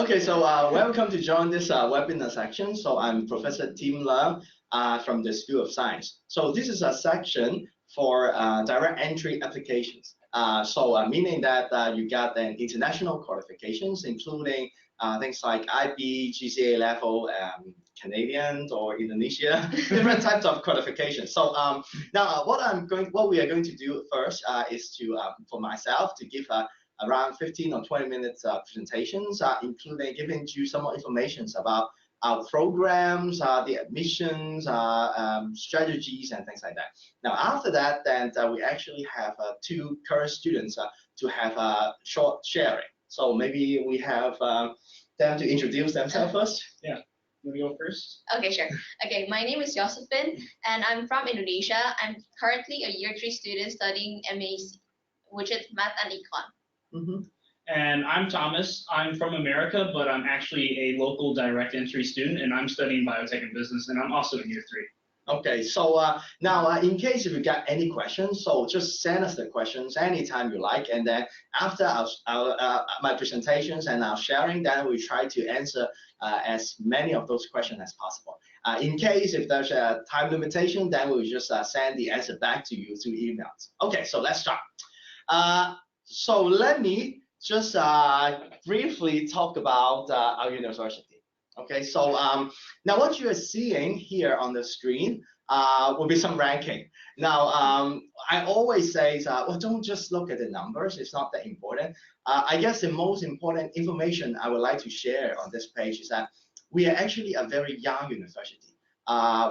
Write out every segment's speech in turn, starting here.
Okay, so welcome to join this webinar section. So I'm Professor Tim Leung from the School of Science. So this is a section for direct entry applications. Meaning that you got an international qualifications, including things like IB, GCA level, Canadian or Indonesia, different types of qualifications. So now what we are going to do first is to for myself to give around 15 or 20 minutes presentations, including giving you some more information about our programs, the admissions, strategies, and things like that. Now, after that, then we actually have two current students to have a short sharing. So maybe we have them to introduce themselves first. Yeah. You want to go first? Okay, sure. Okay, my name is Josephine, and I'm from Indonesia. I'm currently a year 3 student studying MAC, which is Math and Econ. Mm-hmm. And I'm Thomas. I'm from America, but I'm actually a local direct entry student, and I'm studying biotech and business, and I'm also in year 3. Okay, so now in case if you got any questions, so just send us the questions anytime you like, and then after my presentations and our sharing, then we try to answer as many of those questions as possible. In case if there's a time limitation, then we'll just send the answer back to you through emails. Okay, so let's start. So let me just briefly talk about our university. Okay, so now what you are seeing here on the screen will be some ranking. Now, I always say, well, don't just look at the numbers. It's not that important. I guess the most important information I would like to share on this page is that we are actually a very young university.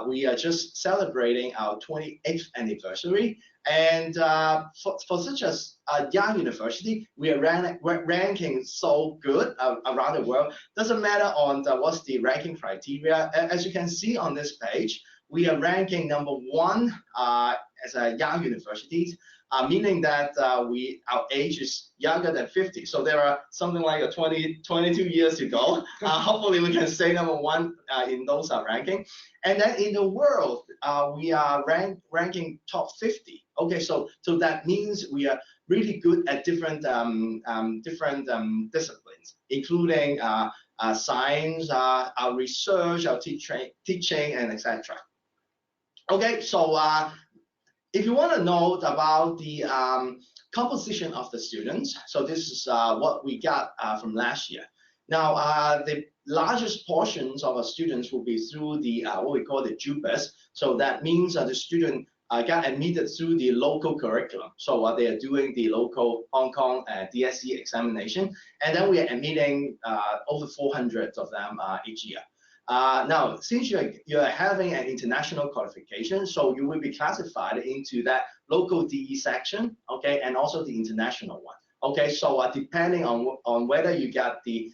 We are just celebrating our 28th anniversary. And for such a young university, we are ranking so good around the world. Doesn't matter on what's the ranking criteria. As you can see on this page, we are ranking #1 as a young university, meaning that our age is younger than 50. So there are something like 22 years to go. Hopefully we can stay #1 in those ranking. And then in the world, we are ranking top 50. Okay, so that means we are really good at different disciplines, including science, our research, our teaching, and etc. Okay, so if you want to know about the composition of the students, so this is what we got from last year. Now, the largest portions of our students will be through the what we call the JUPAS. So that means the student got admitted through the local curriculum. So they are doing the local Hong Kong DSE examination, and then we are admitting over 400 of them each year. Now, since you're having an international qualification, so you will be classified into that local DE section, okay, and also the international one. Okay, so depending on whether you got the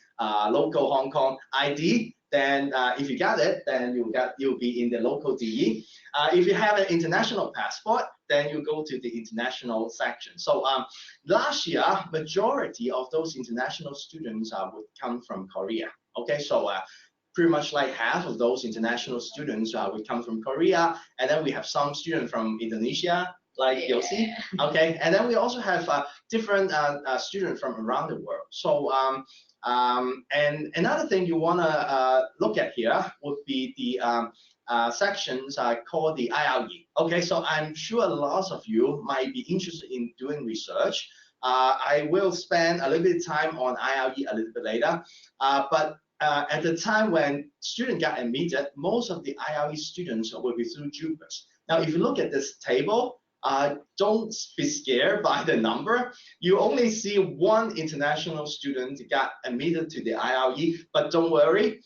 local Hong Kong ID, then if you got it, then you'll be in the local DE. If you have an international passport, then you go to the international section. So last year, majority of those international students would come from Korea. Okay, so pretty much like half of those international students would come from Korea, and then we have some students from Indonesia, like Yossi. Okay, and then we also have different students from around the world. So and another thing you want to look at here would be the sections called the IRE. Okay, so I'm sure lots of you might be interested in doing research. I will spend a little bit of time on IRE a little bit later, but at the time when students got admitted, most of the IRE students will be through JUPAS. Now, if you look at this table, don't be scared by the number. You only see one international student got admitted to the IRE, but don't worry.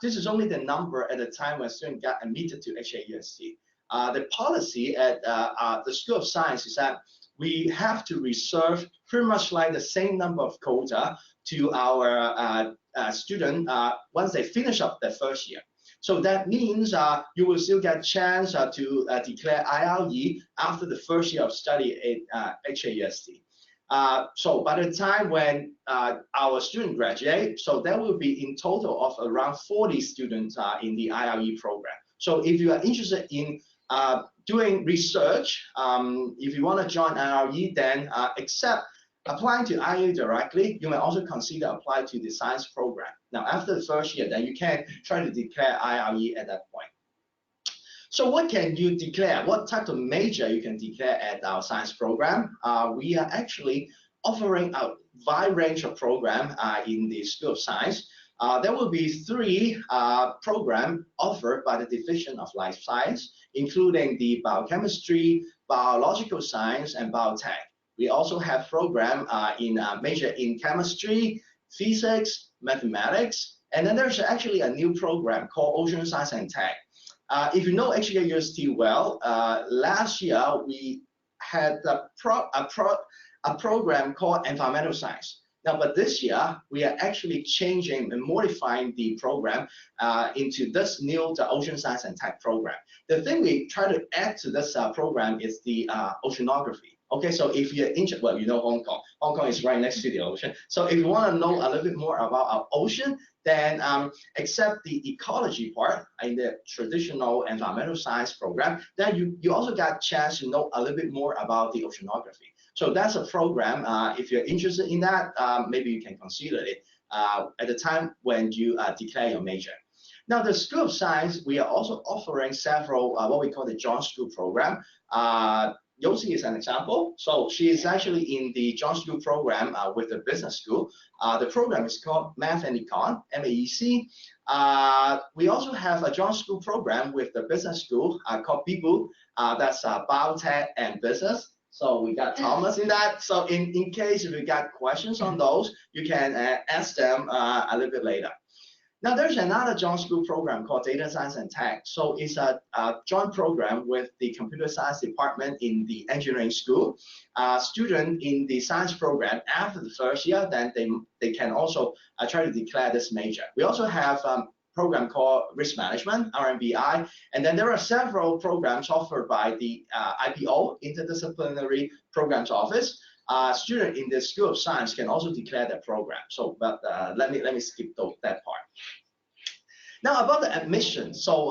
This is only the number at the time when students got admitted to HKUST. The policy at the School of Science is that we have to reserve pretty much like the same number of quota to our student once they finish up their first year. So that means you will still get a chance to declare IRE after the first year of study at HKUST. So by the time when our student graduate, so there will be in total of around 40 students in the IRE program. So if you are interested in doing research, if you want to join IRE, then except applying to IAE directly, you may also consider apply to the science program. Now, after the first year, then you can try to declare IRE at that point. So what can you declare? What type of major you can declare at our science program? We are actually offering a wide range of program in the School of Science. There will be 3 programs offered by the Division of Life Science, including the biochemistry, biological science, and biotech. We also have program major in chemistry, physics, mathematics, and then there's actually a new program called Ocean Science and Tech. If you know HKUST well, last year we had a program called Environmental Science. Now, but this year we are actually changing and modifying the program into this new Ocean Science and Tech program. The thing we try to add to this program is the oceanography. Okay, so if you're interested, well, you know Hong Kong. Hong Kong is right next to the ocean. So if you want to know a little bit more about our ocean, then except the ecology part in the traditional environmental science program, then you also got a chance to know a little bit more about the oceanography. So that's a program. If you're interested in that, maybe you can consider it at the time when you declare your major. Now, the School of Science, we are also offering several what we call the Joint School program. Yosi is an example. So she is actually in the Joint School program with the business school. The program is called Math and Econ, MAEC. We also have a Joint School program with the business school called BIBU. That's Biotech and Business. So we got Thomas in that. So in case if you got questions on those, you can ask them a little bit later. Now, there's another joint school program called Data Science and Tech. So it's a joint program with the Computer Science Department in the engineering school. Students in the science program, after the first year, then they can also try to declare this major. We also have a program called Risk Management, RMBI, and then there are several programs offered by the IPO, Interdisciplinary Programs Office. Students in the School of Science can also declare their program. So, but let me skip that part. Now about the admission. So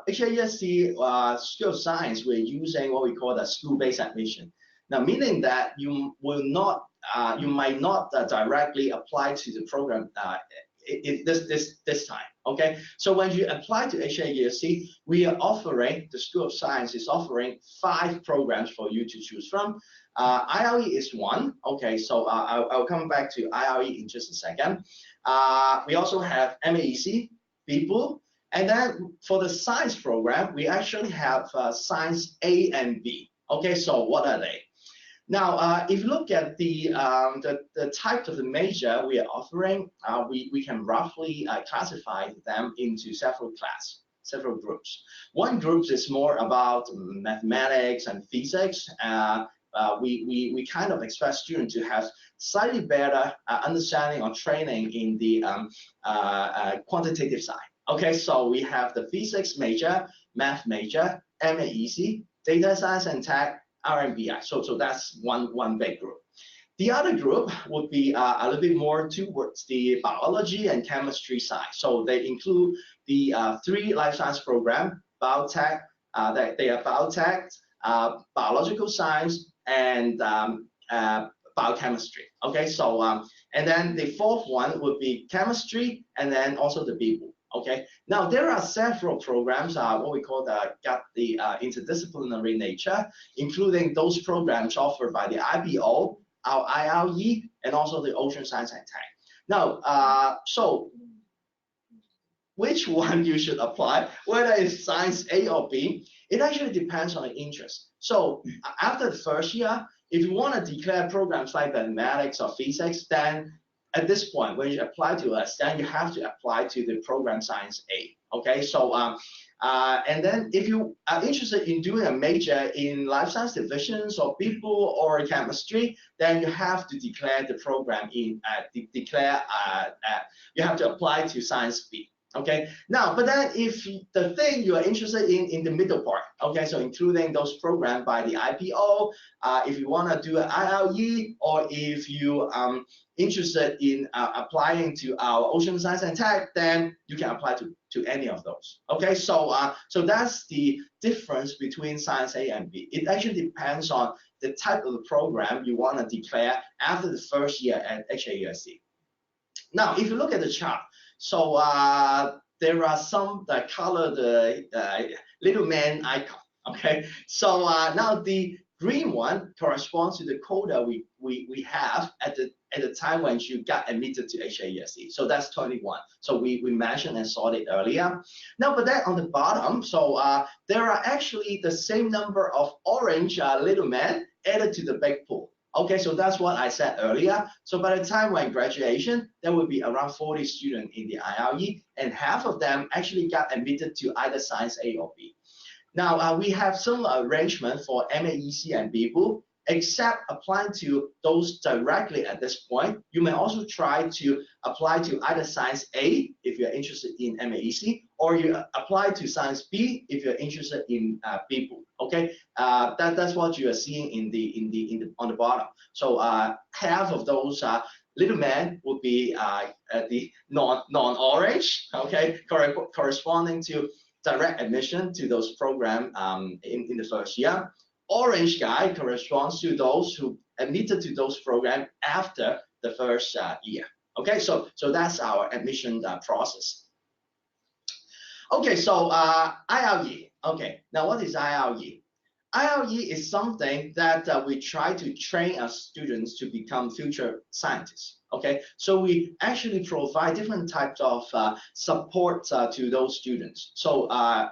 HKUST School of Science, we're using what we call the school-based admission. Now, meaning that you will not, you might not directly apply to the program this time. Okay. So when you apply to HKUST, we are offering, the School of Science is offering 5 programs for you to choose from. IRE is one. Okay, so I'll come back to IRE in just a second. We also have MAEC, people, and then for the science program, we actually have Science A and B. Okay, so what are they? Now, if you look at the type of the major we are offering, we can roughly classify them into several groups. One group is more about mathematics and physics. We kind of expect students to have slightly better understanding or training in the quantitative side. Okay, so we have the physics major, math major, MAEC, data science and tech, RMBI. So that's one big group. The other group would be a little bit more towards the biology and chemistry side. So they include the 3 life science program, biotech, they are biotech, biological science, and biochemistry. Okay, so and then the 4th one would be chemistry, and then also the BIBU. Okay, now there are several programs, what we call got the interdisciplinary nature, including those programs offered by the IPO, our IRE, and also the Ocean Science and Tech. Now, so which one you should apply, whether it's Science A or B, it actually depends on the interest. So after the first year, if you want to declare programs like mathematics or physics, then at this point, when you apply to us, then you have to apply to the program Science A. Okay, so and then if you are interested in doing a major in life science divisions or people or chemistry, then you have to declare the program in you have to apply to Science B. Okay, now, but then if the thing you are interested in the middle part, okay, so including those programmed by the IPO, if you want to do an ILE, or if you interested in applying to our Ocean Science and Tech, then you can apply to any of those. Okay, so so that's the difference between Science A and B. It actually depends on the type of the program you want to declare after the first year at HKUST. Now, if you look at the chart, so there are some that color the little man icon. Okay, so now the green one corresponds to the quota we have at the time when you got admitted to HKUST. So that's 21. So we mentioned and saw it earlier. Now, but then on the bottom, so there are actually the same number of orange little men added to the big pool. Okay, so that's what I said earlier. So by the time when graduation, there will be around 40 students in the ILE, and half of them actually got admitted to either Science A or B. Now, we have some arrangement for MAEC and B pool, except applying to those directly at this point. You may also try to apply to either Science A if you're interested in MAEC, or you apply to Science B if you're interested in B pool. Okay, that's what you are seeing on the bottom. So half of those little men would be the non-orange. Okay, corresponding to direct admission to those programs in the first year. Orange guy corresponds to those who admitted to those programs after the first year. Okay, so that's our admission process. Okay, so ILE. Okay, now what is ILE? ILE is something that we try to train our students to become future scientists. Okay, so we actually provide different types of support to those students. So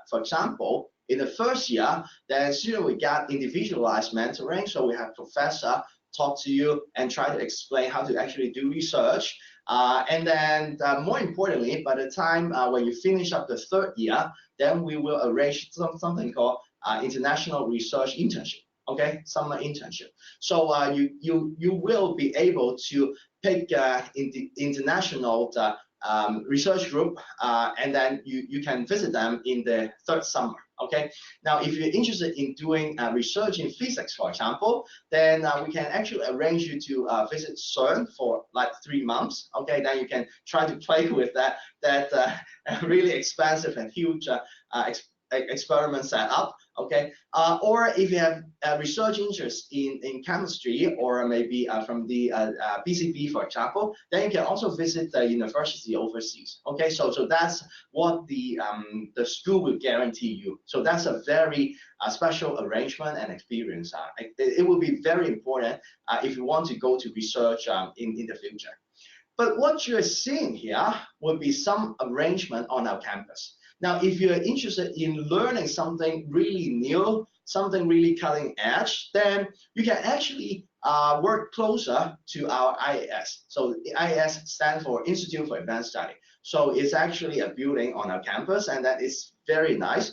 for example, in the first year, the student will get individualized mentoring. So we have professor talk to you and try to explain how to actually do research. And then more importantly, by the time when you finish up the third year, then we will arrange something called international research internship. Okay, summer internship. So you will be able to pick in the international research group, and then you can visit them in the third summer. Okay, now if you're interested in doing research in physics, for example, then we can actually arrange you to visit CERN for like 3 months. Okay, then you can try to play with that really expensive and huge experiment setup. Okay, or if you have a research interest in chemistry, or maybe from the BCB, for example, then you can also visit the university overseas. Okay, so that's what the school will guarantee you. So that's a very special arrangement and experience. It will be very important if you want to go to research in the future. But what you're seeing here will be some arrangement on our campus. Now, if you're interested in learning something really new, something really cutting edge, then you can actually work closer to our IAS. So the IAS stands for Institute for Advanced Study. So it's actually a building on our campus, and that is very nice.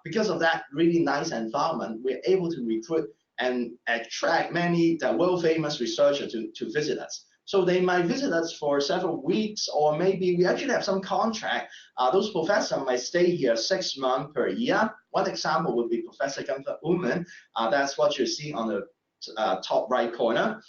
Because of that really nice environment, we're able to recruit and attract many world-famous researchers to visit us. So they might visit us for several weeks, or maybe we actually have some contract. Those professors might stay here 6 months per year. One example would be Professor Gunther Ullmann. That's what you see on the top right corner.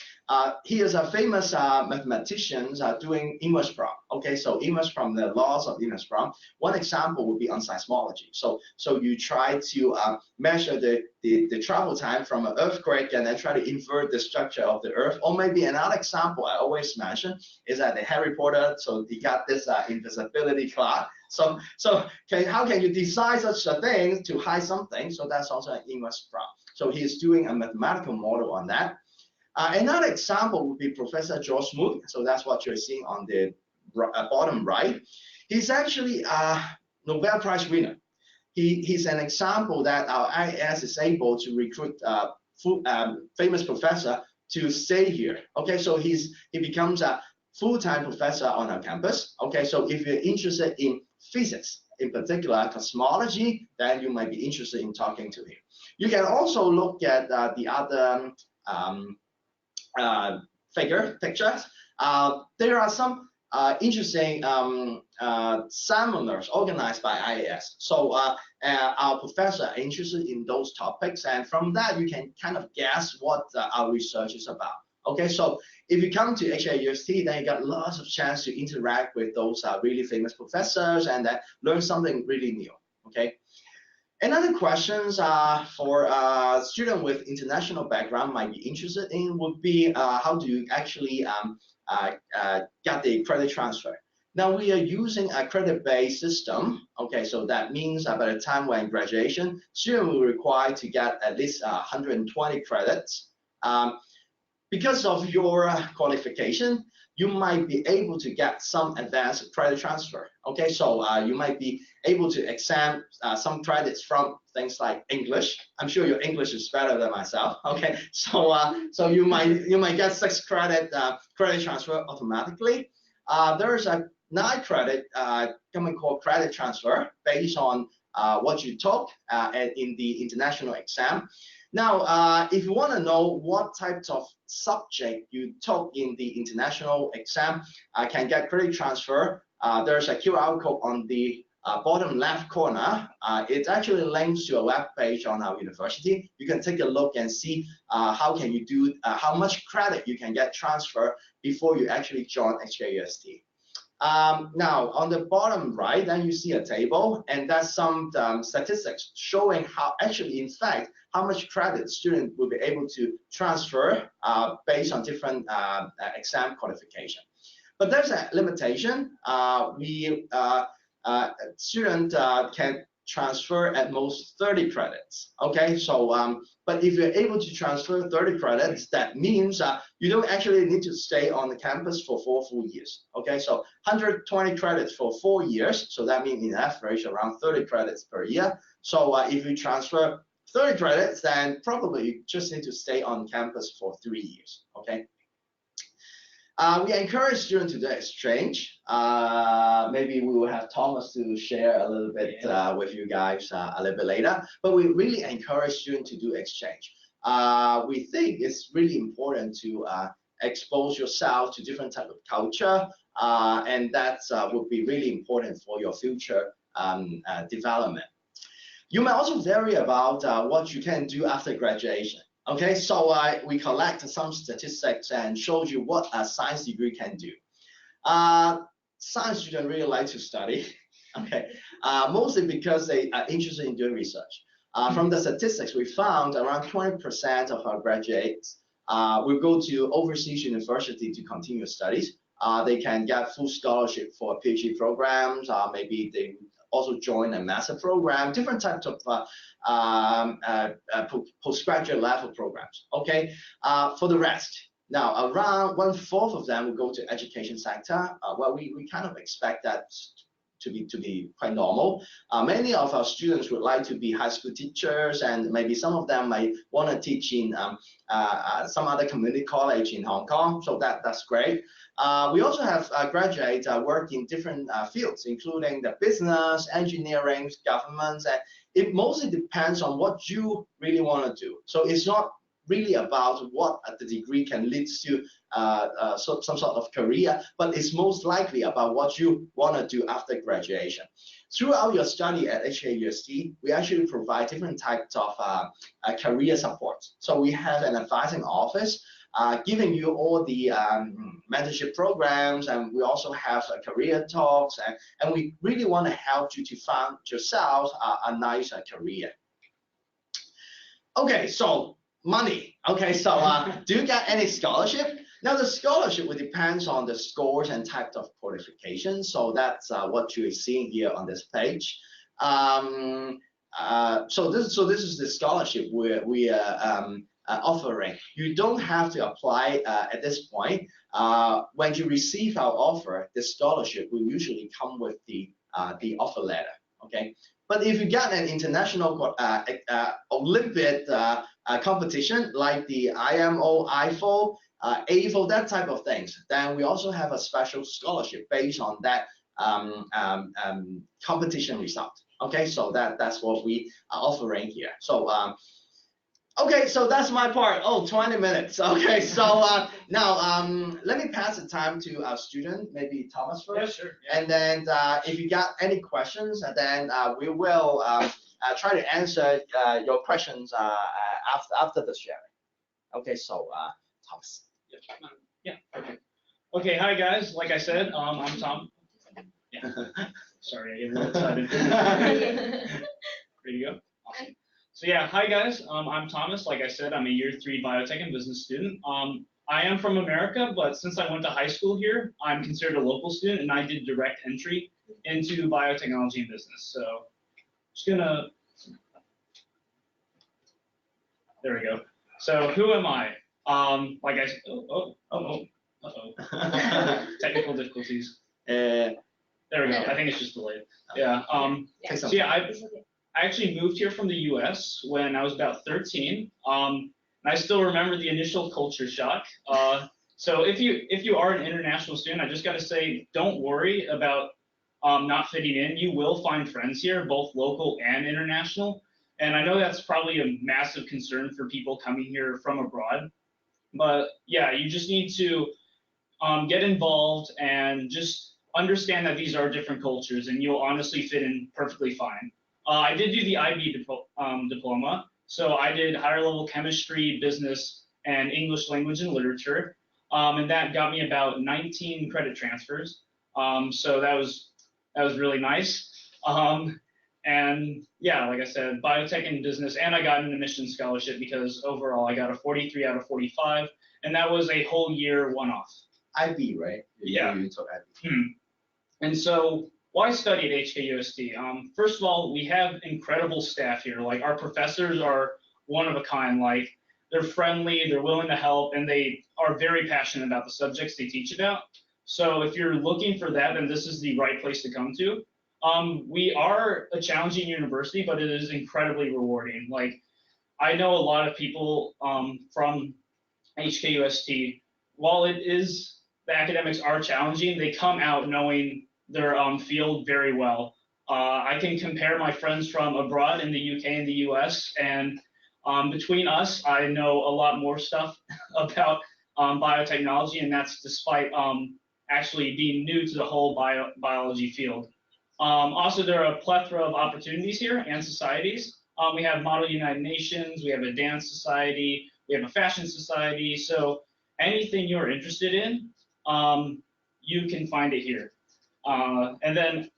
He is a famous mathematician doing image prompt. Okay, so image from the laws of image prompt. One example would be on seismology. So you try to measure the travel time from an earthquake and then try to invert the structure of the earth. Or maybe another example I always mention is that the Harry Potter, so he got this invisibility cloud. So how can you design such a thing to hide something? So that's also an image prompt. So he's doing a mathematical model on that. Another example would be Professor George Smoot. So that's what you're seeing on the bottom right. He's actually a Nobel Prize winner. He's an example that our IAS is able to recruit famous professor to stay here. Okay, so he becomes a full-time professor on our campus. Okay, so if you're interested in physics, in particular cosmology, then you might be interested in talking to him. You can also look at the other pictures. There are some interesting seminars organized by IAS. So our professors are interested in those topics, and from that you can kind of guess what our research is about. Okay, so if you come to HKUST, then you got lots of chance to interact with those really famous professors and then learn something really new. Okay. Another questions for students with international background might be interested in would be how do you actually get the credit transfer? Now we are using a credit-based system. Okay, so that means by the time when graduation, students will require to get at least 120 credits. Because of your qualification, you might be able to get some advanced credit transfer. Okay, so you might be able to exempt some credits from things like English. I'm sure your English is better than myself. Okay, so so you might get 6 credit credit transfer automatically. There is a 9 credit something called credit transfer based on what you took in the international exam. Now, if you want to know what types of subject you took in the international exam, can get credit transfer. There's a QR code on the bottom left corner. It actually links to a web page on our university. You can take a look and see how can you do, how much credit you can get transfer before you actually join HKUST. Now, on the bottom right, then you see a table, and that's some statistics showing how actually, in fact, how much credit students will be able to transfer based on different exam qualification. But there's a limitation. Student can transfer at most 30 credits. Okay, so but if you're able to transfer 30 credits, that means you don't actually need to stay on the campus for 4 full years. Okay, so 120 credits for 4 years, so that means in average around 30 credits per year. So if you transfer 30 credits, then probably you just need to stay on campus for 3 years. Okay. We encourage students to do exchange. Maybe we will have Thomas to share a little bit with you guys a little bit later. But we really encourage students to do exchange. We think it's really important to expose yourself to different type of culture, and that would be really important for your future development. You may also vary about what you can do after graduation. Okay, so we collect some statistics and showed you what a science degree can do. Science students really like to study, okay, mostly because they are interested in doing research. From the statistics, we found around 20% of our graduates will go to overseas university to continue studies. They can get full scholarship for PhD programs. Maybe they also join a master program, different types of postgraduate level programs. Okay, for the rest, now around 1/4 of them will go to education sector. Well, we kind of expect that to be quite normal. Many of our students would like to be high school teachers, and maybe some of them might want to teach in some other community college in Hong Kong. So that's great. We also have graduates work in different fields, including the business, engineering, government, and it mostly depends on what you really want to do. So it's not really about what the degree can lead to some sort of career, but it's most likely about what you want to do after graduation. Throughout your study at HKUST, we actually provide different types of career support. So we have an advising office giving you all the mentorship programs, and we also have career talks, and we really want to help you to find yourself a nice career. Okay, so money. Okay, so do you get any scholarship? Now the scholarship will depends on the scores and types of qualifications. So that's what you are seeing here on this page. So this is the scholarship we are offering. You don't have to apply at this point. When you receive our offer, the scholarship will usually come with the offer letter. Okay, but if you get an international Olympiad competition like the IMO, IFO, AFO, that type of things, then we also have a special scholarship based on that competition result. Okay, so that's what we are offering here. So Okay, so that's my part. Oh, 20 minutes. Okay, so now let me pass the time to our student, maybe Thomas first. Yeah, sure. Yeah. And then if you got any questions, then we will try to answer your questions after the sharing. Okay, so Thomas. Yeah. Okay. Okay. Hi guys. Like I said, I'm Tom. Yeah. Sorry, I get a little excited. Ready to go? Awesome. So yeah, hi guys. I'm Thomas. Like I said, I'm a year 3 biotech and business student. I am from America, but since I went to high school here, I'm considered a local student, and I did direct entry into biotechnology and business. So just gonna. There we go. So who am I? Like I said, technical difficulties. There we go. I think it's just delayed. Yeah. So yeah, I actually moved here from the U.S. when I was about 13. And I still remember the initial culture shock. So if you are an international student, I just got to say, don't worry about not fitting in. You will find friends here, both local and international. And I know that's probably a massive concern for people coming here from abroad. But yeah, you just need to get involved and just understand that these are different cultures, and you'll honestly fit in perfectly fine. I did do the IB diploma, so I did higher level chemistry, business, and English language and literature, and that got me about 19 credit transfers. So that was really nice. And yeah, like I said, biotech and business, and I got an admissions scholarship because overall I got a 43 out of 45, and that was a whole year one-off. IB, right? Yeah. You took IB. And so why study at HKUST? First of all, we have incredible staff here. Like, our professors are one of a kind. Like, they're friendly, they're willing to help, and they are very passionate about the subjects they teach about. So if you're looking for that, then this is the right place to come to. We are a challenging university, but it is incredibly rewarding. Like, I know a lot of people from HKUST, while the academics are challenging, they come out knowing their field very well. I can compare my friends from abroad in the UK and the US, and between us, I know a lot more stuff about biotechnology, and that's despite actually being new to the whole biology field. Also, there are a plethora of opportunities here and societies. We have Model United Nations, we have a dance society, we have a fashion society. So anything you're interested in, you can find it here. And then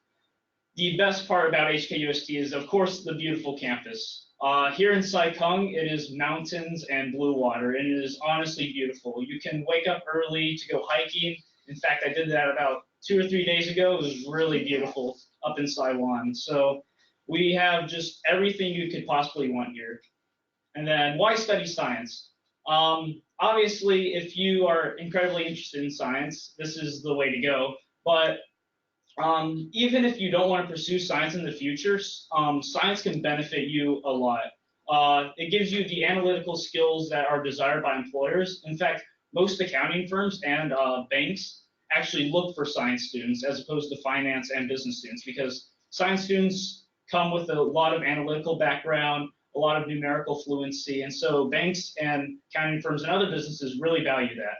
the best part about HKUST is, of course, the beautiful campus. Here in Sai Kung, it is mountains and blue water, and it is honestly beautiful. You can wake up early to go hiking. In fact, I did that about 2 or 3 days ago. It was really beautiful up in Saiwan. So we have just everything you could possibly want here. And then why study science? Obviously, if you are incredibly interested in science, this is the way to go. But even if you don't want to pursue science in the future, science can benefit you a lot. It gives you the analytical skills that are desired by employers. In fact, most accounting firms and banks actually look for science students as opposed to finance and business students, because science students come with a lot of analytical background, a lot of numerical fluency, and so banks and accounting firms and other businesses really value that.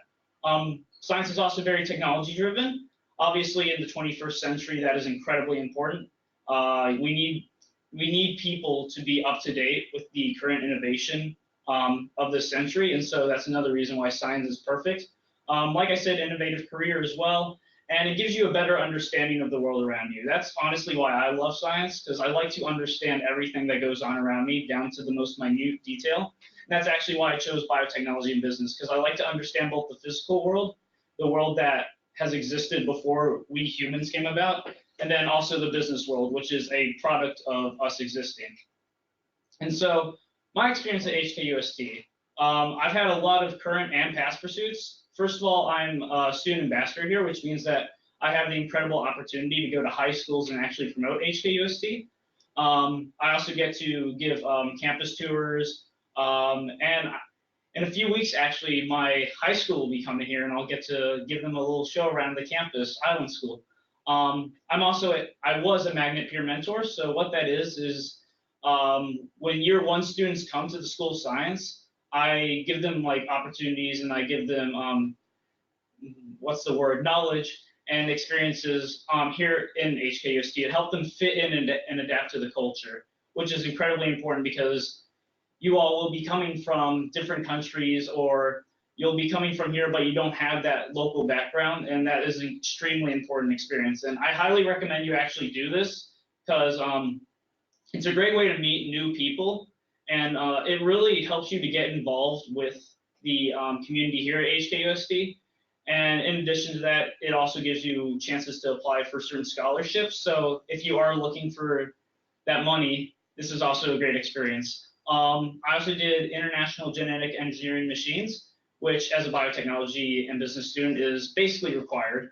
Science is also very technology driven. Obviously, in the 21st century, that is incredibly important. We need people to be up to date with the current innovation of this century, and so that's another reason why science is perfect. Like I said, innovative career as well, and it gives you a better understanding of the world around you. That's honestly why I love science, because I like to understand everything that goes on around me down to the most minute detail. And that's actually why I chose biotechnology and business, because I like to understand both the physical world, the world that has existed before we humans came about, and then also the business world, which is a product of us existing. And so my experience at HKUST, I've had a lot of current and past pursuits. First of all, I'm a student ambassador here, which means that I have the incredible opportunity to go to high schools and actually promote HKUST. I also get to give campus tours, and in a few weeks, actually, my high school will be coming here, and I'll get to give them a little show around the campus, Island School. I was a magnet peer mentor, so what that is when year one students come to the School of Science, I give them like opportunities and I give them knowledge and experiences here in HKUST to help them fit in and adapt to the culture, which is incredibly important because you all will be coming from different countries, or you'll be coming from here, but you don't have that local background, and that is an extremely important experience. And I highly recommend you actually do this because it's a great way to meet new people, and it really helps you to get involved with the community here at HKUST. And in addition to that, it also gives you chances to apply for certain scholarships. So if you are looking for that money, this is also a great experience. I also did International Genetic Engineering Machines, which as a biotechnology and business student is basically required.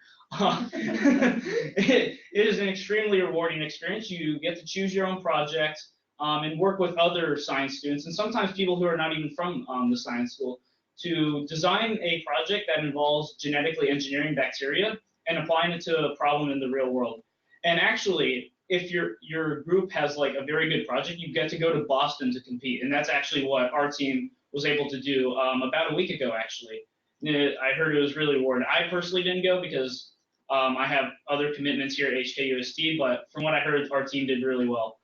It is an extremely rewarding experience. You get to choose your own project and work with other science students, and sometimes people who are not even from the science school, to design a project that involves genetically engineering bacteria and applying it to a problem in the real world. And actually, if your group has like a very good project, you get to go to Boston to compete, and that's actually what our team was able to do about a week ago, actually. I heard it was really rewarding. I personally didn't go because I have other commitments here at HKUST, but from what I heard, our team did really well.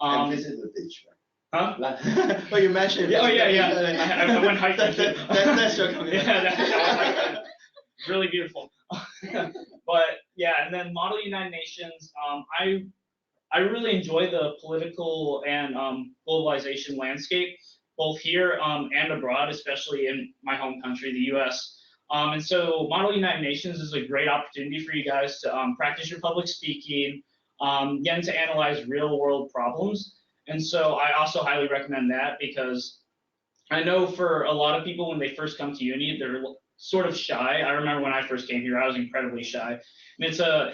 And visit the beach, Huh? Well, you mentioned. Yeah, oh yeah. I went hiking too. That's your commitment. Yeah, that's really beautiful. But yeah, and then Model United Nations. I really enjoy the political and globalization landscape, both here and abroad, especially in my home country, the U.S. And so Model United Nations is a great opportunity for you guys to practice your public speaking, getting to analyze real world problems. And so I also highly recommend that because I know for a lot of people when they first come to uni, they're sort of shy. I remember when I first came here, I was incredibly shy. And it's a,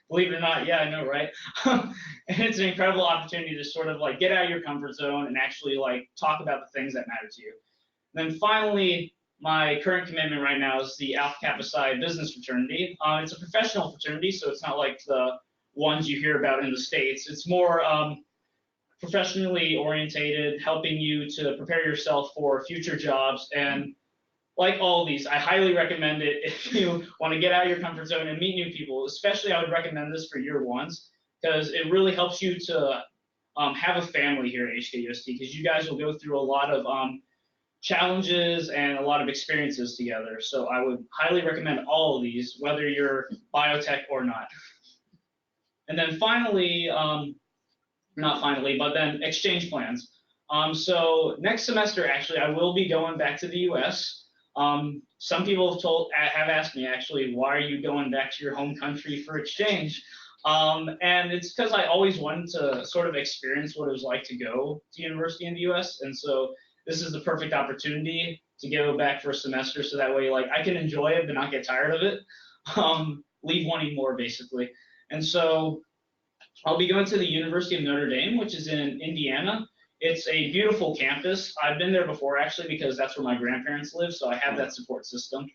believe it or not, yeah, I know, right? And it's an incredible opportunity to sort of like get out of your comfort zone and actually like talk about the things that matter to you. And then finally, my current commitment right now is the Alpha Kappa Psi business fraternity. It's a professional fraternity, so it's not like the ones you hear about in the States. It's more professionally orientated, helping you to prepare yourself for future jobs. And like all of these, I highly recommend it if you want to get out of your comfort zone and meet new people. Especially, I would recommend this for year ones because it really helps you to have a family here at HKUST, because you guys will go through a lot of challenges and a lot of experiences together. So I would highly recommend all of these, whether you're biotech or not. And then finally, not finally, but then exchange plans. So next semester, actually, I will be going back to the U.S. Some people have asked me, actually, why are you going back to your home country for exchange? And it's because I always wanted to sort of experience what it was like to go to university in the U.S. And so this is the perfect opportunity to go back for a semester, so that way, like, I can enjoy it but not get tired of it. Leave wanting more, basically. And so I'll be going to the University of Notre Dame, which is in Indiana. It's a beautiful campus. I've been there before, actually, because that's where my grandparents live, so I have that support system.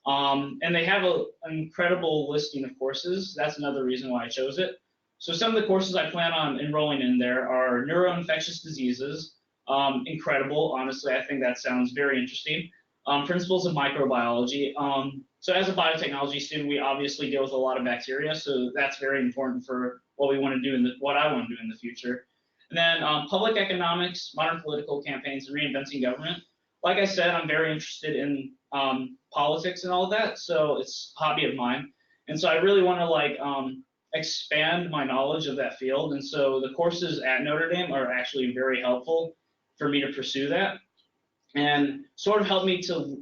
And they have an incredible listing of courses. That's another reason why I chose it. So some of the courses I plan on enrolling in there are neuroinfectious diseases. Incredible, honestly. I think that sounds very interesting. Principles of microbiology. So as a biotechnology student, we obviously deal with a lot of bacteria, so that's very important for what we want to do what I want to do in the future. And then public economics, modern political campaigns, and reinventing government. Like I said, I'm very interested in politics and all of that, so it's a hobby of mine. And so I really want to like expand my knowledge of that field. And so the courses at Notre Dame are actually very helpful for me to pursue that, and sort of help me to,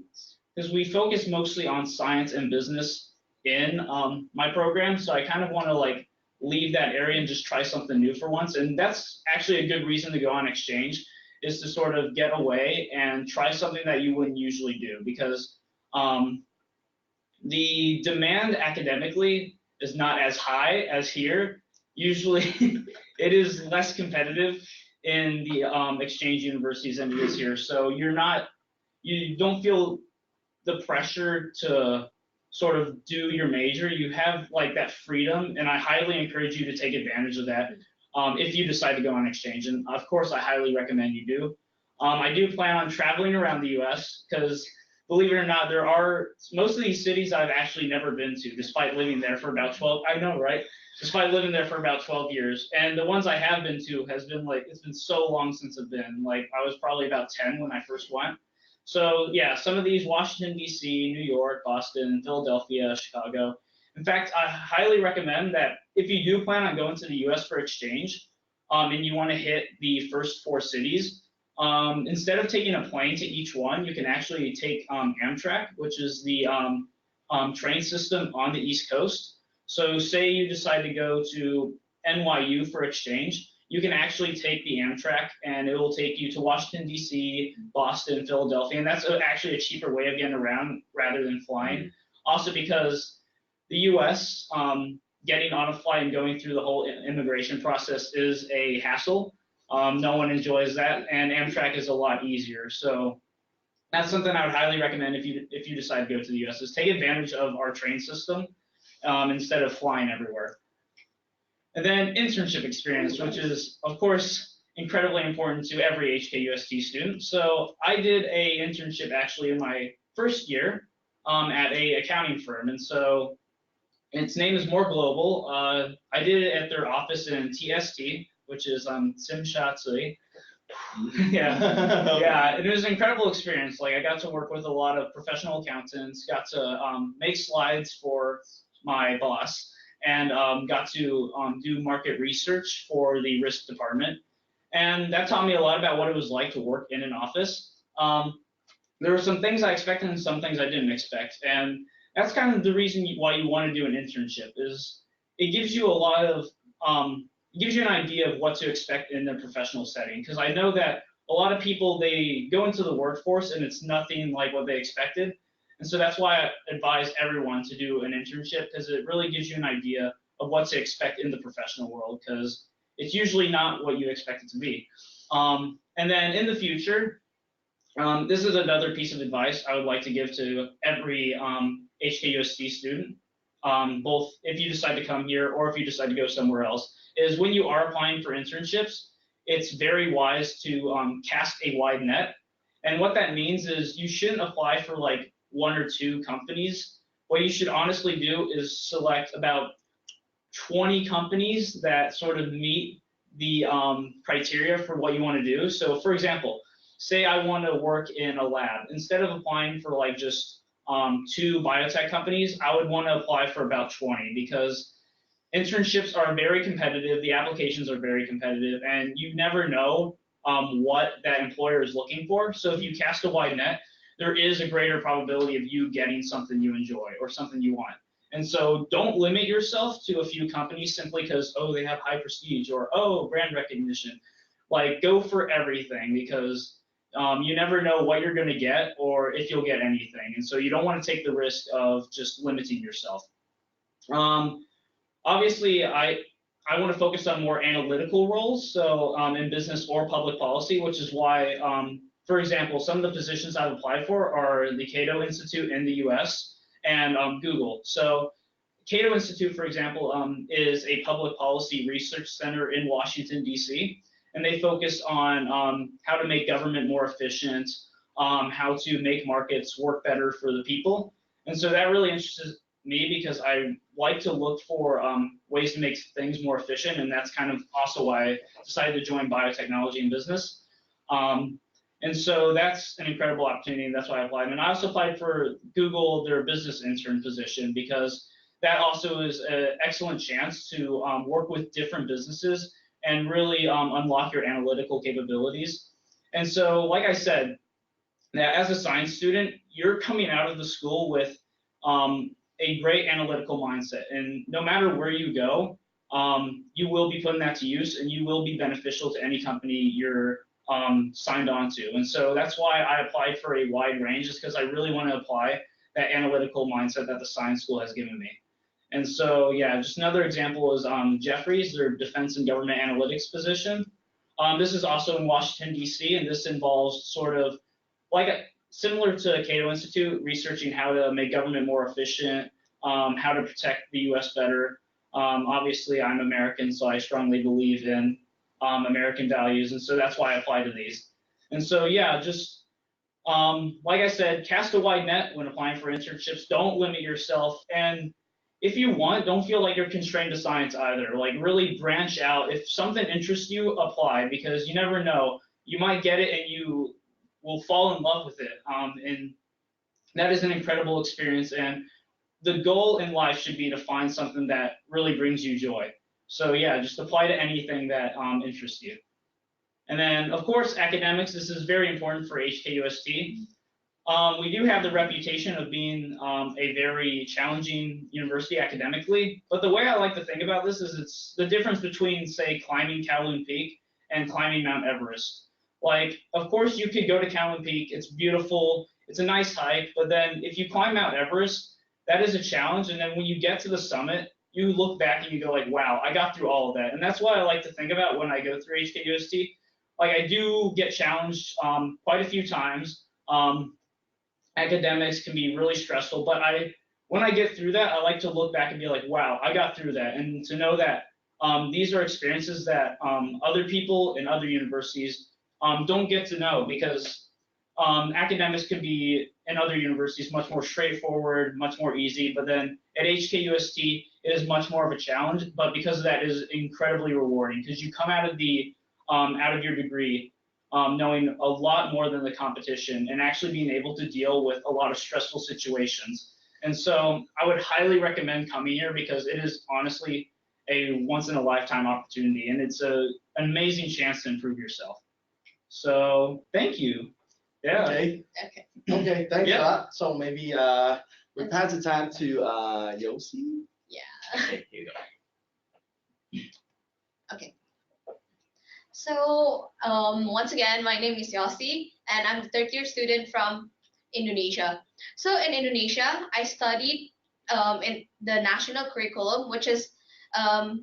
because we focus mostly on science and business in my program. So I kind of want to like leave that area and just try something new for once. And that's actually a good reason to go on exchange, is to sort of get away and try something that you wouldn't usually do, because the demand academically is not as high as here. Usually it is less competitive in the exchange universities than it is here. So you don't feel the pressure to sort of do your major. You have like that freedom, and I highly encourage you to take advantage of that. if you decide to go on exchange. And of course, I highly recommend you do. I do plan on traveling around the U.S. because, believe it or not, there are most of these cities I've actually never been to, despite living there for about 12. I know, right? Despite living there for about 12 years. And the ones I have been to has been like, it's been so long since I've been. Like, I was probably about 10 when I first went. So yeah, some of these: Washington, D.C., New York, Boston, Philadelphia, Chicago. In fact, I highly recommend that if you do plan on going to the U.S. for exchange, and you want to hit the first 4 cities, instead of taking a plane to each one, you can actually take Amtrak, which is the train system on the East Coast. So say you decide to go to NYU for exchange, you can actually take the Amtrak and it will take you to Washington, D.C., Boston, Philadelphia, and that's actually a cheaper way of getting around rather than flying. Also because the U.S., getting on a flight and going through the whole immigration process is a hassle. No one enjoys that, and Amtrak is a lot easier. So that's something I would highly recommend if you decide to go to the U.S. is take advantage of our train system instead of flying everywhere. And then internship experience, which is, of course, incredibly important to every HKUST student. So I did a internship actually in my first year at a accounting firm, and so its name is More Global. I did it at their office in TST, which is Simsha Tsui. Yeah, it was an incredible experience. Like, I got to work with a lot of professional accountants, got to make slides for my boss, and got to do market research for the risk department. And that taught me a lot about what it was like to work in an office. There were some things I expected and some things I didn't expect. And that's kind of the reason why you want to do an internship, is it gives you a lot of, it gives you an idea of what to expect in the professional setting. Because I know that a lot of people, they go into the workforce and it's nothing like what they expected. And so that's why I advise everyone to do an internship, because it really gives you an idea of what to expect in the professional world, because it's usually not what you expect it to be. And then in the future, this is another piece of advice I would like to give to every HKUST student, both if you decide to come here or if you decide to go somewhere else, is when you are applying for internships, it's very wise to cast a wide net. And what that means is you shouldn't apply for like 1 or 2 companies. What you should honestly do is select about 20 companies that sort of meet the criteria for what you want to do. So for example, say I want to work in a lab. Instead of applying for like just 2 biotech companies, I would want to apply for about 20, because internships are very competitive, the applications are very competitive, and you never know what that employer is looking for. So if you cast a wide net, there is a greater probability of you getting something you enjoy or something you want. And so don't limit yourself to a few companies simply because, oh, they have high prestige, or, oh, brand recognition. Like, go for everything, because you never know what you're going to get or if you'll get anything. And so you don't want to take the risk of just limiting yourself. Obviously, I want to focus on more analytical roles, so in business or public policy, which is why, for example, some of the positions I've applied for are the Cato Institute in the US and Google. So Cato Institute, for example, is a public policy research center in Washington, D.C., and they focus on how to make government more efficient, how to make markets work better for the people. And so that really interests me, because I like to look for ways to make things more efficient, and that's kind of also why I decided to join biotechnology and business. And so that's an incredible opportunity, and that's why I applied. And I also applied for Google, their business intern position, because that also is an excellent chance to work with different businesses and really unlock your analytical capabilities. And so, like I said, as a science student, you're coming out of the school with a great analytical mindset. And no matter where you go, you will be putting that to use, and you will be beneficial to any company you're signed on to. And so that's why I applied for a wide range, is because I really want to apply that analytical mindset that the science school has given me. And so, yeah, just another example is Jeffries, their defense and government analytics position. This is also in Washington, D.C., and this involves sort of like similar to Cato Institute, researching how to make government more efficient, how to protect the U.S. better. Obviously, I'm American, so I strongly believe in American values, and so that's why I apply to these. And so, yeah, just like I said, cast a wide net when applying for internships. Don't limit yourself, and if you want, don't feel like you're constrained to science either. Like, really branch out. If something interests you, apply, because you never know. You might get it and you will fall in love with it. And that is an incredible experience. And the goal in life should be to find something that really brings you joy. So yeah, just apply to anything that interests you. And then, of course, academics. This is very important for HKUST. We do have the reputation of being a very challenging university academically, but the way I like to think about this is it's the difference between, say, climbing Kowloon Peak and climbing Mount Everest. Like, of course, you could go to Kowloon Peak. It's beautiful. It's a nice hike. But then if you climb Mount Everest, that is a challenge. And then when you get to the summit, you look back and you go like, wow, I got through all of that. And that's what I like to think about when I go through HKUST. Like, I do get challenged quite a few times. Academics can be really stressful, but when I get through that, I like to look back and be like, wow, I got through that. And to know that these are experiences that other people in other universities don't get to know, because academics can be in other universities much more straightforward, much more easy, but then at HKUST, it is much more of a challenge, but because of that, it is incredibly rewarding, because you come out of your degree knowing a lot more than the competition and actually being able to deal with a lot of stressful situations. And so I would highly recommend coming here, because it is honestly a once-in-a-lifetime opportunity, and it's an amazing chance to improve yourself. So thank you. Yeah. Okay. Thanks for that. So maybe we pass the time to Yossi. Yeah. Okay, here you go. Okay. So once again, my name is Yossi, and I'm a third-year student from Indonesia. So in Indonesia, I studied in the national curriculum, which is I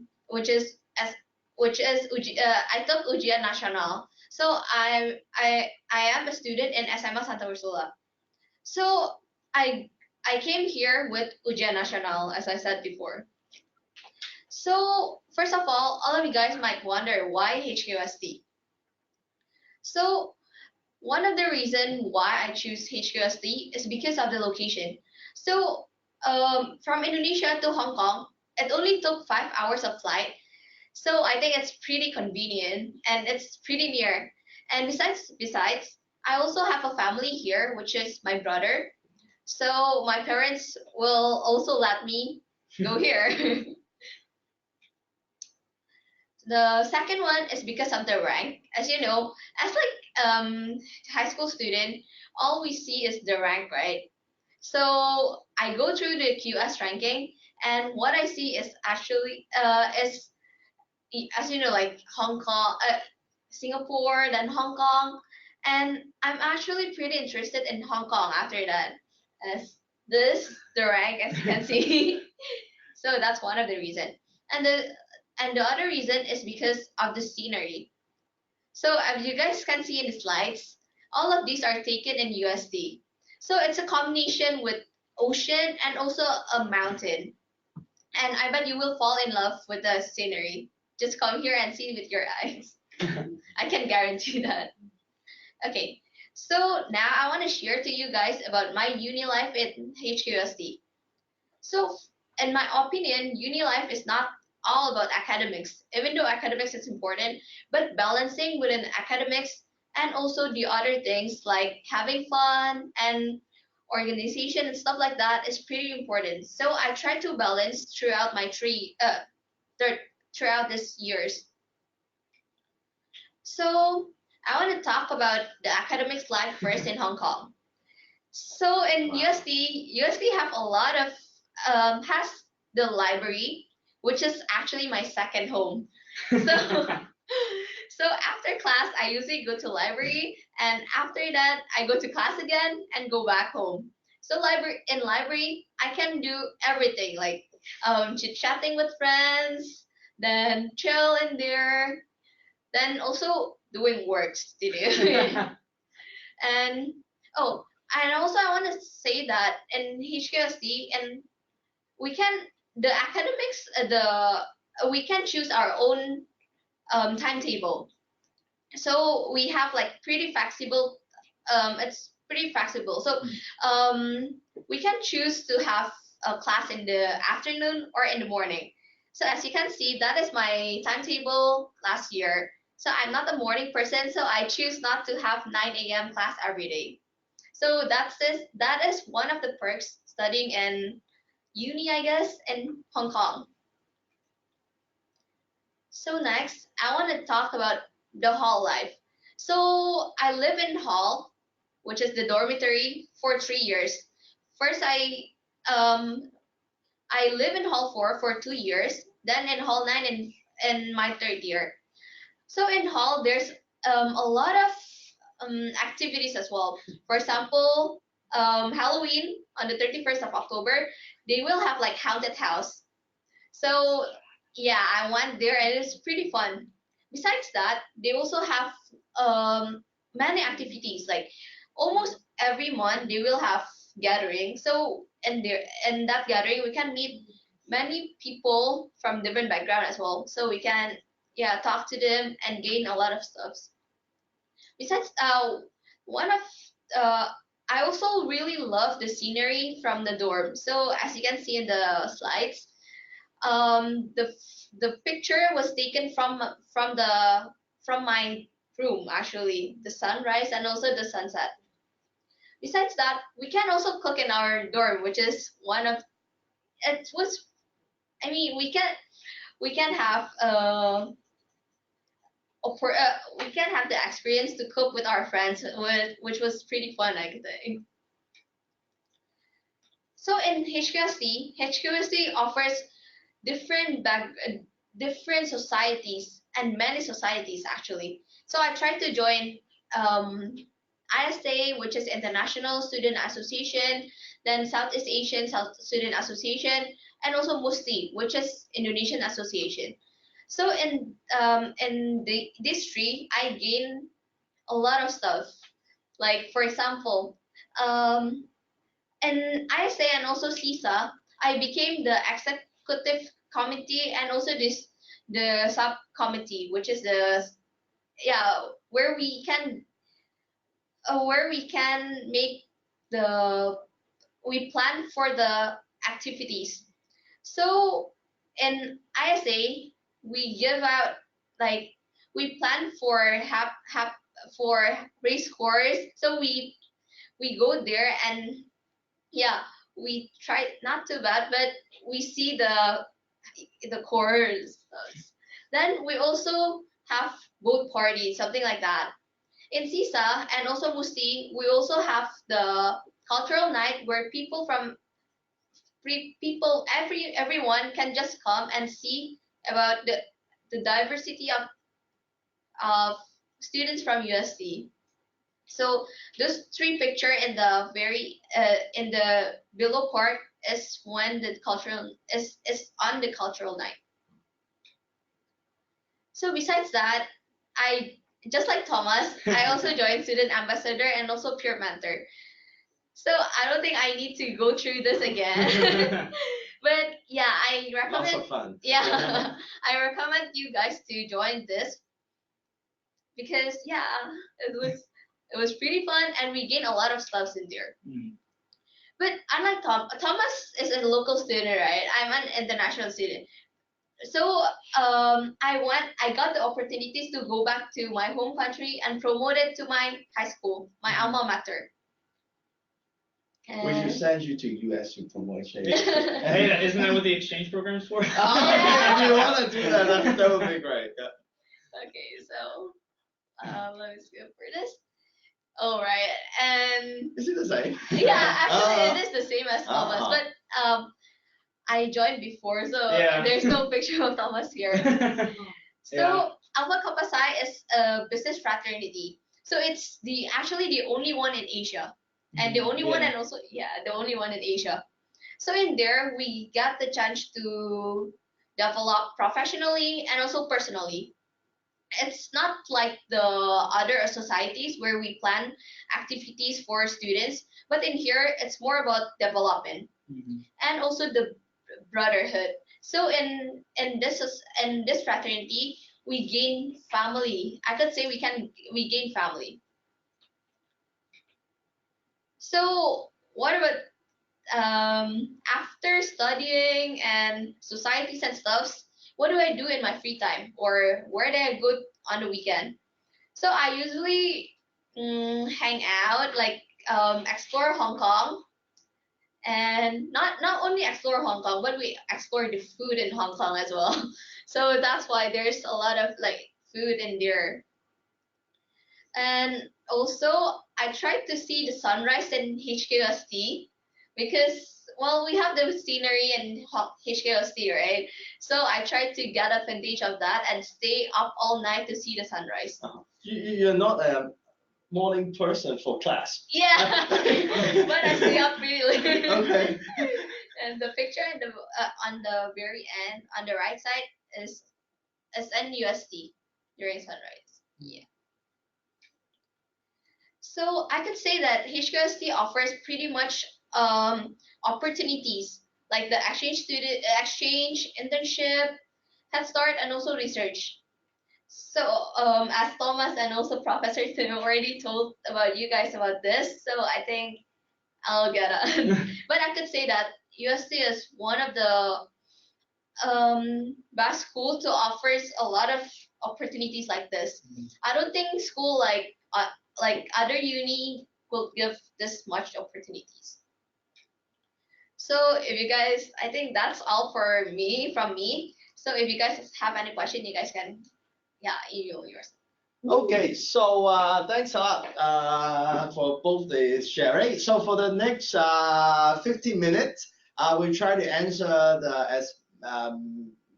took Ujian Nasional. So I am a student in SMA Santa Ursula. So I came here with Ujian Nasional, as I said before. So first of all of you guys might wonder why HKUST. So one of the reasons why I choose HKUST is because of the location. So from Indonesia to Hong Kong, it only took 5 hours of flight. So I think it's pretty convenient and it's pretty near. And besides, I also have a family here, which is my brother. So my parents will also let me go here. The second one is because of the rank. As you know, as like high school student, all we see is the rank, right? So I go through the QS ranking, and what I see is actually is, as you know, like Hong Kong, Singapore, then Hong Kong, and I'm actually pretty interested in Hong Kong after that, as the rank, as you can see. So that's one of the reasons. And the other reason is because of the scenery. So as you guys can see in the slides, all of these are taken in USD. So it's a combination with ocean and also a mountain. And I bet you will fall in love with the scenery. Just come here and see with your eyes. I can guarantee that. Okay, so now I want to share to you guys about my UNI-LIFE in HKUST. So in my opinion, UNI-LIFE is not all about academics, even though academics is important, but balancing within academics and also the other things like having fun and organization and stuff like that is pretty important. So I try to balance throughout my throughout this years. So I want to talk about the academics life first in Hong Kong. So in USD have a lot of has the library, which is actually my second home. So after class, I usually go to library, and after that, I go to class again and go back home. So in library, I can do everything like chit-chatting with friends, then chill in there, then also doing works to do. And and also I want to say that in HKUST, and we can the academics, we can choose our own timetable. So we have like pretty flexible. It's pretty flexible. So we can choose to have a class in the afternoon or in the morning. So as you can see, that is my timetable last year. So I'm not a morning person, so I choose not to have 9 a.m. class every day. So that is one of the perks studying in uni, I guess, in Hong Kong. So next, I want to talk about the hall life. So I live in hall, which is the dormitory, for 3 years. First, I live in hall 4 for 2 years, then in hall 9 in my third year. So in hall, there's a lot of activities as well. For example, Halloween on the 31st of October, they will have like haunted house. So yeah, I went there and it's pretty fun. Besides that, they also have many activities. Like almost every month they will have gathering. So in that gathering we can meet many people from different background as well. So we can talk to them and gain a lot of stuff. Besides, one of I also really love the scenery from the dorm. So as you can see in the slides, the picture was taken from my room, actually, the sunrise and also the sunset. Besides that, we can also cook in our dorm, which is one of it was. I mean, we can have we can have the experience to cook with our friends, which was pretty fun, I think. So in HQST offers different societies and many societies actually. So I tried to join ISA, which is International Student Association, then Southeast Asian Student Association, and also MUSTI, which is Indonesian Association. So in these three, I gain a lot of stuff. Like for example, in ISA and also CISA, I became the executive committee and also the subcommittee, which is where we can make we plan for the activities. So in ISA, we give out like we plan for race course. So we go there and we try not too bad, but we see the course. Then we also have boat parties, something like that. In CISA and also Musti, we also have the cultural night where everyone can just come and see about the diversity of students from UST. So those three picture in the in the below part is when the cultural is on the cultural night. So besides that, I just like Thomas, I also joined student ambassador and also peer mentor. So I don't think I need to go through this again. But yeah, I recommend. Lots of fun. Yeah, I recommend you guys to join this because it was pretty fun and we gained a lot of stuff in there. Mm. But unlike Thomas is a local student, right? I'm an international student. So I got the opportunities to go back to my home country and promoted to my high school, my alma mater. We should send you to US to promote change. Hey, isn't that what the exchange program is for? Oh, if you want to do that, that would be great. Yeah. Okay, so let me skip for this. All right, and is it the same? Yeah, actually, it is the same as Thomas, but I joined before, so there's no picture of Thomas here. So Alpha Kappa Psi is a business fraternity. So it's actually the only one in Asia, and the only one, and also the only one in Asia. So in there, we got the chance to develop professionally and also personally. It's not like the other societies where we plan activities for students, but in here it's more about development. And also the brotherhood. So in this fraternity, we gain family. I could say we gain family. So what about after studying and societies and stuffs? What do I do in my free time, or where do I go on the weekend? So I usually hang out, like explore Hong Kong, and not only explore Hong Kong, but we explore the food in Hong Kong as well. So that's why there's a lot of like food in there. And also I tried to see the sunrise in HKUST because well we have the scenery in HKUST, right? So I tried to get advantage of that and stay up all night to see the sunrise. You're not a morning person for class. Yeah, but I stay up really late. Okay. And the picture on the very end, on the right side, is NUST during sunrise. Yeah. So I could say that HKUST offers pretty much opportunities like the exchange, internship, Head Start, and also research. So as Thomas and also Professor Tim already told about you guys about this, so I think I'll get on. But I could say that UST is one of the best school to offers a lot of opportunities like this. I don't think school like other uni will give this much opportunities. So if you guys, I think that's all for me from me. So if you guys have any question, you guys can, yeah, email yours. Okay, so thanks a lot for both the sharing. So for the next 15 minutes, we'll try to answer as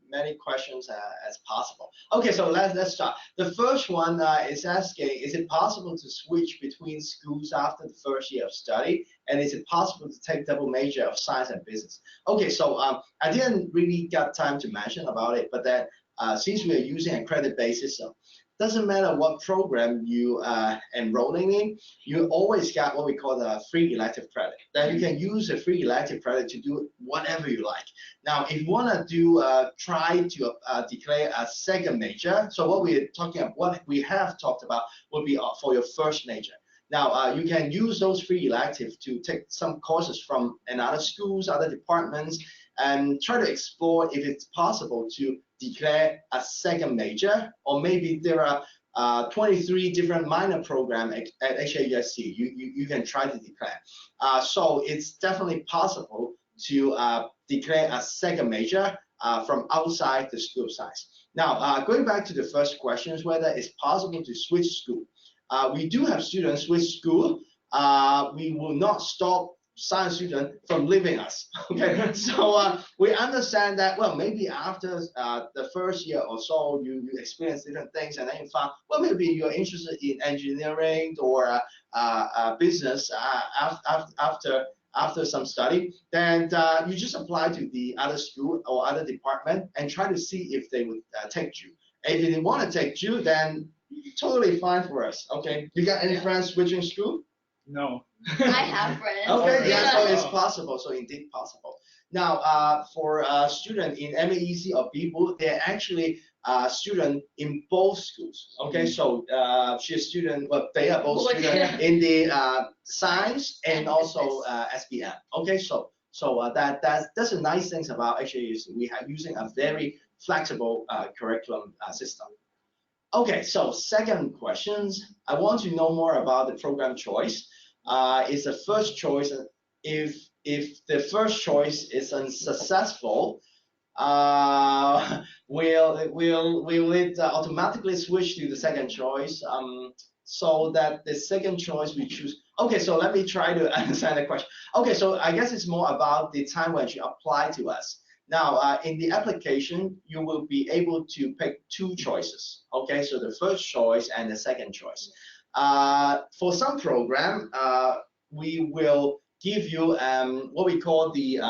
many questions as possible. Okay, so let's start. The first one is asking, is it possible to switch between schools after the first year of study? And is it possible to take double major of science and business? Okay, so I didn't really get time to mention about it, but then since we are using a credit basis, so doesn't matter what program you are enrolling in, you always got what we call the free elective credit. Then you can use the free elective credit to do whatever you like. Now, if you want to do try to declare a second major, so what we're talking about, what we have talked about, will be for your first major. Now, you can use those free electives to take some courses from another schools, other departments, and try to explore if it's possible to declare a second major, or maybe there are 23 different minor programs at HKUST. You can try to declare. So it's definitely possible to declare a second major from outside the school size. Now, going back to the first question, is whether it's possible to switch school. We do have students switch school. We will not stop science student from leaving us. Okay, so we understand that, well, maybe after the first year or so, you experience different things, and then you find, well, maybe you're interested in engineering or business after some study, then you just apply to the other school or other department and try to see if they would take you. If they want to take you, then totally fine for us. Okay, you got any friends switching school? No. I have friends. Okay, yeah, so it's possible. So indeed possible. Now, for a student in MAEC or BBU, they're actually student in both schools. Okay, so she's student. Well, they are both students in the science and also SBM. Okay, so that's a nice thing about actually we are using a very flexible curriculum system. Okay, so second questions. I want to know more about the program choice. Is the first choice, if the first choice is unsuccessful, will it automatically switch to the second choice? So that the second choice we choose. Okay, so let me try to understand the question. Okay, so I guess it's more about the time when you apply to us. Now, in the application, you will be able to pick two choices. Okay, so the first choice and the second choice. For some program, we will give you what we call the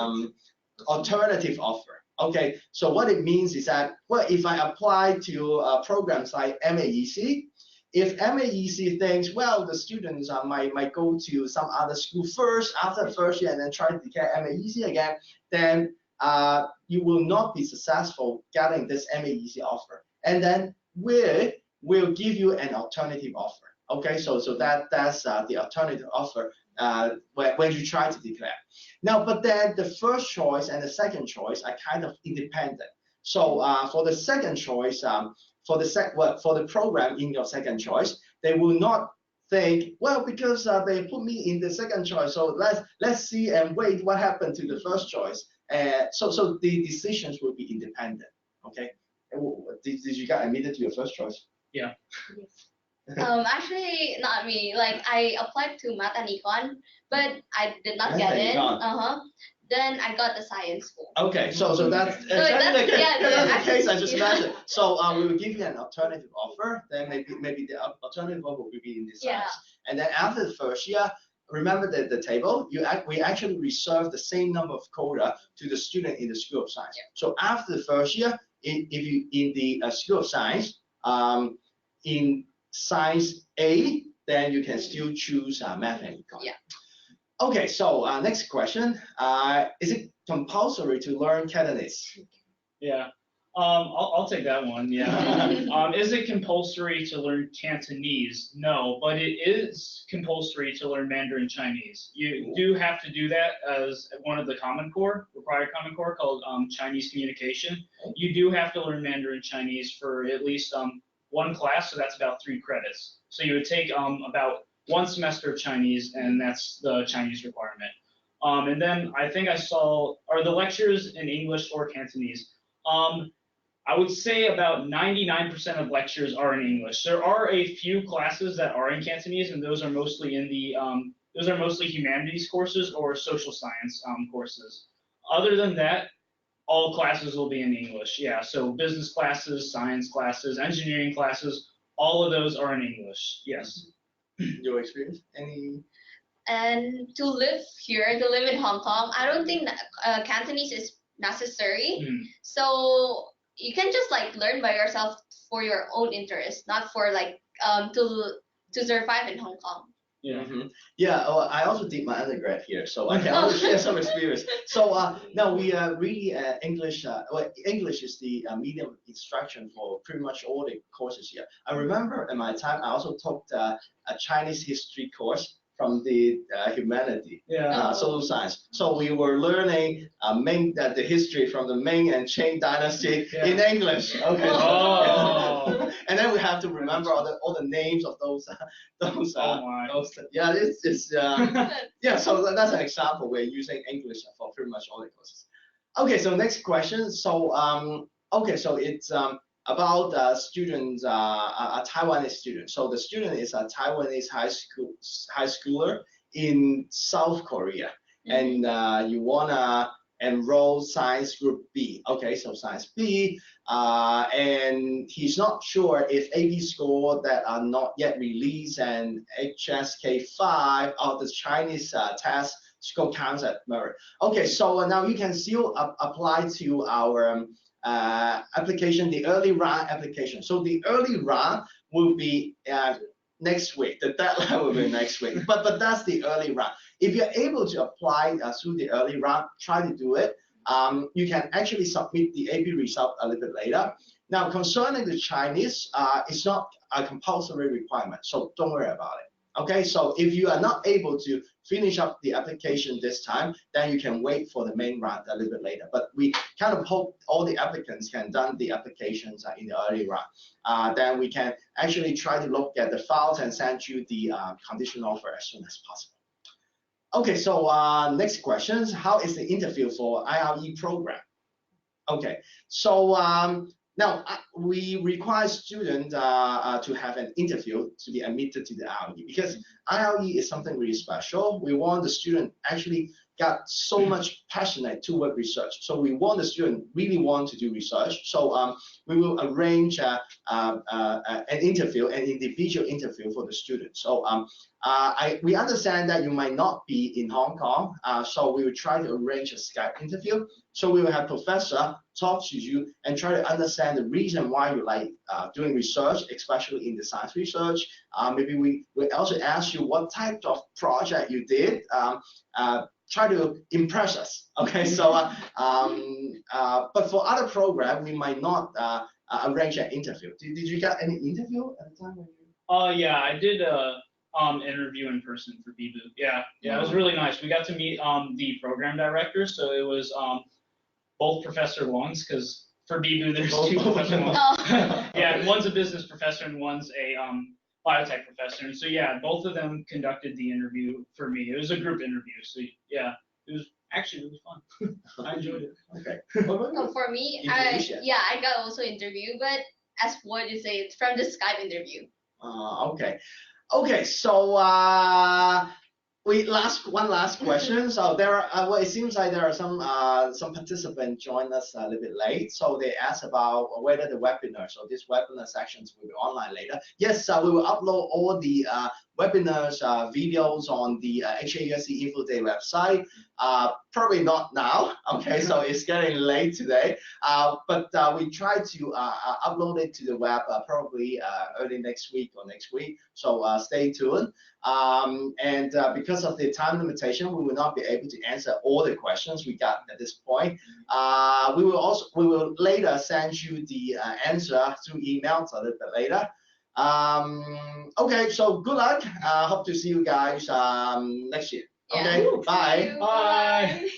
alternative offer. Okay, so what it means is that, well, if I apply to programs like MAEC, if MAEC thinks, well, the students might go to some other school first after the first year and then try to declare MAEC again, then you will not be successful getting this MAEC offer. And then we will give you an alternative offer. Okay, so that's the alternative offer when you try to declare. Now, but then the first choice and the second choice are kind of independent. So for the second choice, for the program in your second choice, they will not think, well, because they put me in the second choice, so let's see and wait what happened to the first choice. So the decisions will be independent. Okay. Did you get admitted to your first choice? Yeah. Actually, not me. Like I applied to Math and Econ, but I did not get it. Then I got the science school. Okay, so that's exactly the case I just mentioned. So we will give you an alternative offer. Then maybe the alternative offer will be in the science. And then after the first year, remember the table. We actually reserve the same number of quota to the student in the School of Science. So after the first year, if you in the School of Science, in Science A, then you can still choose Math and Econ. Yeah. Okay, so next question. Is it compulsory to learn Cantonese? Yeah. I'll take that one. Yeah. Is it compulsory to learn Cantonese? No, but it is compulsory to learn Mandarin Chinese. You do have to do that as one of the Common Core, required Common Core called Chinese Communication. You do have to learn Mandarin Chinese for at least one class, so that's about 3 credits. So you would take about 1 semester of Chinese, and that's the Chinese requirement. And then I think I saw, are the lectures in English or Cantonese? I would say about 99% of lectures are in English. There are a few classes that are in Cantonese, and those are mostly in the those are mostly humanities courses or social science courses. Other than that, all classes will be in English. Yeah, so business classes, science classes, engineering classes, all of those are in English. Yes. Your experience? Any? And to live here, to live in Hong Kong, I don't think that, Cantonese is necessary. So you can just like learn by yourself for your own interest, not for like to survive in Hong Kong. Yeah. Yeah. I also did my undergrad here, so I can also share some experience. So now we really English. English is the medium of instruction for pretty much all the courses here. I remember in my time, I also took a Chinese history course from the humanity, social science. So we were learning the history from the Ming and Qing dynasty in English. Okay. Oh. And then we have to remember all the names of those. Yeah, it's yeah. So that's an example. We're using English for pretty much all the courses. Okay. So next question. So okay. So it's about students, a Taiwanese student. So the student is a Taiwanese high schooler in South Korea, and you wanna enroll Science Group B. Okay, so Science B, and he's not sure if AP score that are not yet released and HSK5 of the Chinese test score counts at merit. Okay, so now you can still apply to our application, the early round application. So the early round will be next week. The deadline will be next week. But that's the early round. If you're able to apply through the early round, try to do it. You can actually submit the AP result a little bit later. Now, concerning the Chinese, it's not a compulsory requirement, so don't worry about it. Okay, so if you are not able to finish up the application this time, then you can wait for the main round a little bit later. But we kind of hope all the applicants can done the applications in the early round. Then we can actually try to look at the files and send you the conditional offer as soon as possible. Okay, so next questions. How is the interview for IRE program? Okay, so now we require students to have an interview to be admitted to the IRE, because IRE is something really special. We want the student actually got so much passionate toward research. So we want the student really want to do research. So we will arrange an interview, an individual interview for the student. So we understand that you might not be in Hong Kong, so we will try to arrange a Skype interview. So we will have professor talk to you and try to understand the reason why you like doing research, especially in the science research. Maybe we will also ask you what type of project you did try to impress us. Okay, so but for other program, we might not arrange an interview. Did you get any interview at the time? Yeah, I did a interview in person for BBU. Yeah, it was really nice. We got to meet the program director, so it was both Professor Longs, because for BBU there's two Professor Longs. Oh. Yeah, one's a business professor and one's a biotech professor. And so yeah, both of them conducted the interview for me. It was a group interview, so yeah, it was actually really fun. I enjoyed it. Okay. So for me, I got also interview, but as what you say, it's from the Skype interview. Okay. Okay, so one last question. So there are well, it seems like there are some participants join us a little bit late. So they asked about whether the webinar, so these webinar sections will be online later. Yes, we will upload all the webinars videos on the HKUST Info Day website. Probably not now. Okay, so it's getting late today. But we try to upload it to the web probably early next week or next week. So stay tuned. And because of the time limitation, we will not be able to answer all the questions we got at this point. We will later send you the answer through emails a little bit later. Okay, so good luck. Hope to see you guys next year. Okay, Yeah. bye. Bye.